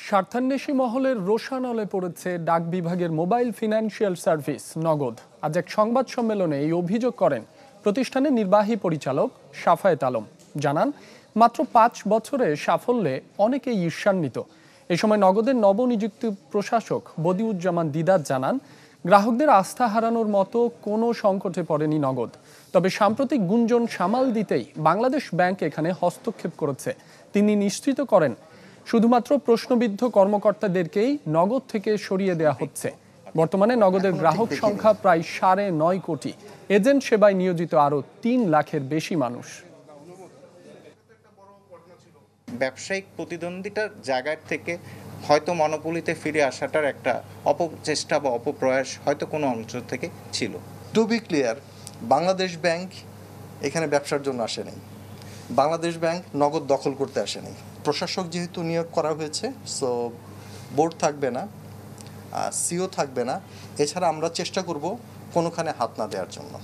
স্বার্থান্বেষী মহলের রোষানলে পড়েছে ডাক বিভাগের মোবাইল ফিনান্সিয়াল সার্ভিস নগদ। আজ এক সংবাদ সম্মেলনে এই অভিযোগ করেন প্রতিষ্ঠানের নির্বাহী পরিচালক সাফায়েত আলম। জানান, মাত্র ৫ বছরে সাফল্যে অনেকেই ঈর্ষান্বিত। এ সময় নগদের নবনিযুক্ত প্রশাসক বদিউজ্জামান দিদার জানান, গ্রাহকদের আস্থা হারানোর মতো কোনো সংকটে পড়েনি নগদ। তবে সাম্প্রতিক গুঞ্জন সামাল দিতেই বাংলাদেশ ব্যাংক এখানে হস্তক্ষেপ করেছে। তিনি নিশ্চিত করেন, শুধুমাত্র প্রশ্নবিদ্ধ কর্মকর্তাদেরকেই নগদ থেকে সরিয়ে দেওয়া হচ্ছে। বর্তমানে নগদের গ্রাহক সংখ্যা প্রায় ৯.৫ কোটি। এজেন্ট সেবায় নিয়োজিত আরও ৩ লাখের বেশি মানুষ। ব্যবসায়িক প্রতিদ্বন্দ্বিতার জায়গা থেকে হয়তো মনোপলিতে ফিরে আসাটার একটা অপচেষ্টা বা অপপ্রয়াস হয়তো কোনো অংশ থেকে ছিল। To be clear, Bangladesh bank এখানে ব্যবসার জন্য আসেনি। বাংলাদেশ ব্যাংক নগদ দখল করতে আসেনি। প্রশাসক যেহেতু নিয়োগ করা হয়েছে, সো বোর্ড থাকবে না, সিও থাকবে না। এছাড়া আমরা চেষ্টা করব কোনোখানে হাত না দেওয়ার জন্য।